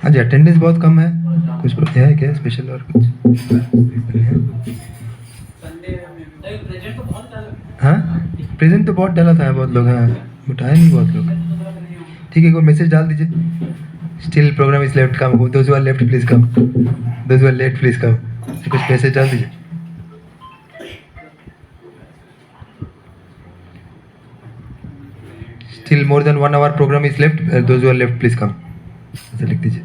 आज अटेंडेंस बहुत कम है, कुछ है क्या स्पेशल और कुछ? हाँ, प्रेजेंट तो बहुत डाला था बहुत लोग, हाँ बट आए नहीं बहुत लोग। ठीक है, एक मैसेज डाल दीजिए, still programme is left, come, those who are left please come, those who are late please come, कुछ मैसेज डाल दीजिए। Still more than 1 hour programme is left, those who are left please come, ऐसा लिख दीजिए।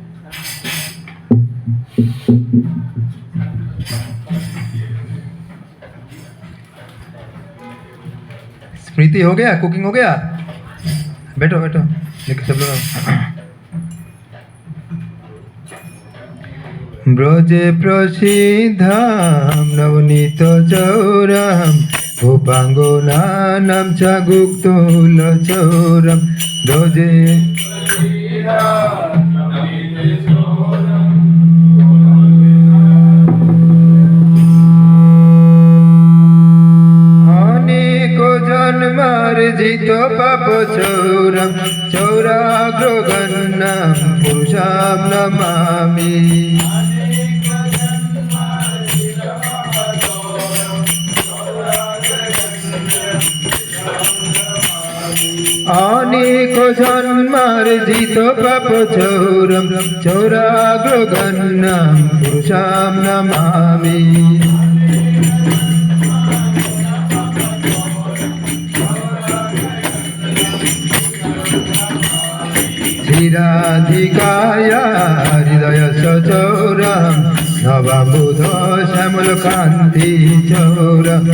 स्मृति हो गया, cooking हो गया? बैठो बैठो, लेके सब लोग। ब्रजे प्रसिद्धाम नवनीत चौरम उपांगनानां च गुप्तुल चौरम ब्रजे जन्मार्जित पाप चौरम चौराग्रगन्नां पुरुषां नमामि। अनेक जन्मार्जित पाप चौरम चौराग्रगन्नां पुरुषां नमामि। धीराधिकाया हृदय सचौरम नवाबुध श्यामल कांति चौरम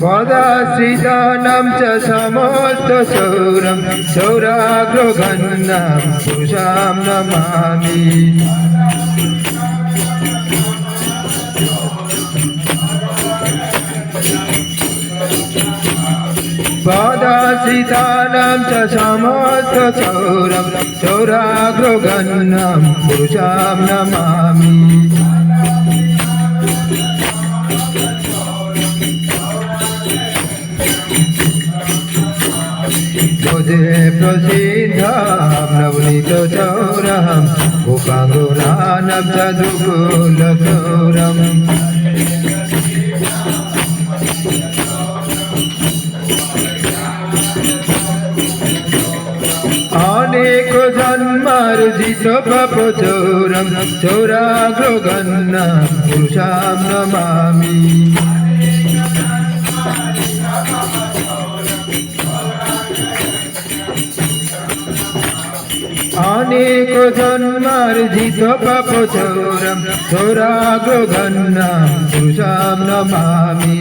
पदाश्रितानां च समस्त चौरम चौराग्रगन्नां पुरुषां नमामि। पदाश्रितानां च समस्त चौरम चौराग्रगन्नां पुरुषां नमामि। ब्रजे प्रसिद्धां नवनीत चौरम उपांगनानां च दुकुल चौरम अनेक जन्मार्जित पाप चौरम चौराग्रगन्नां पुरुषां नमामि। अनेक जन्मार्जित पाप चौरम चौराग्रगन्नां पुरुषां नमामि।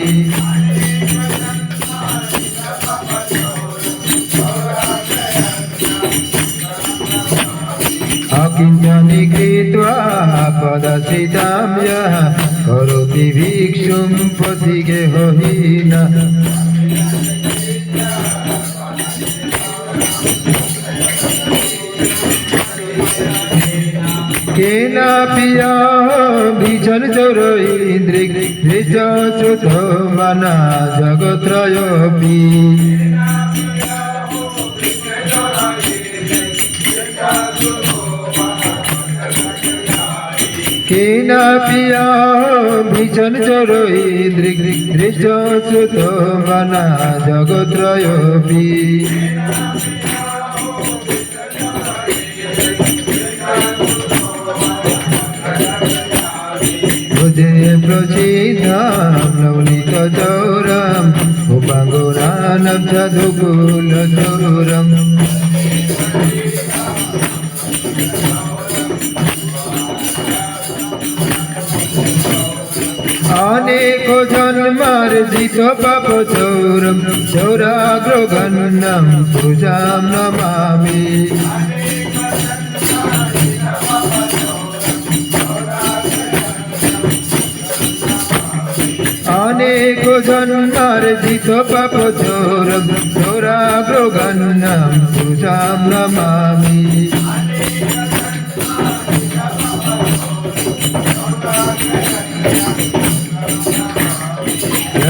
अकिञ्चनि कृत्वा पदश्रितां यः करोति भिक्षुं पथिगेहहीनः केनापि भिक्षुचोरैन्द्रियश्रुतो मना जगत्रयोऽपि केनापि भिक्षुचोरैन्द्रियश्रुतो मना जगत्रयोऽपि ब्रजे प्रसिद्धां नवनीत चौरम उपांगनानां च दुकुल चौरम अनेक जन्मार्जित पाप चौरम चौराग्रगन्नां पुरुषां नमामि। अनेक जन्मार्जित पाप चौरम चौराग्रगन्नां पुरुषां नमामि।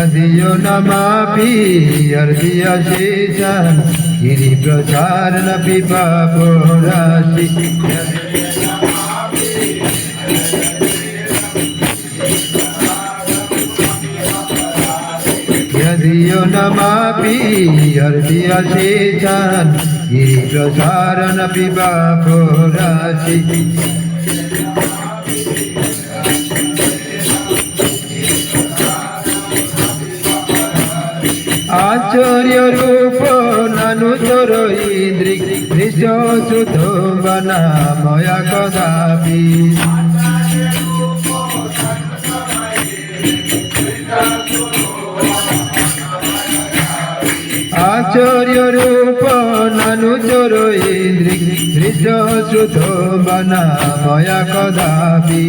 यदियो नमापि अर्धियशेषान् गिरिप्रचारणपि पापोराशि यदियो नमापि अर्धियशेषान् गिरिप्रचारणपि पापोराशि आश्चर्य रूप नानुचर इन्द्रिक निज सुध बना मया कदापि आश्चर्य रूप नानुचर इन्द्रिक निज सुध बना मया कदापि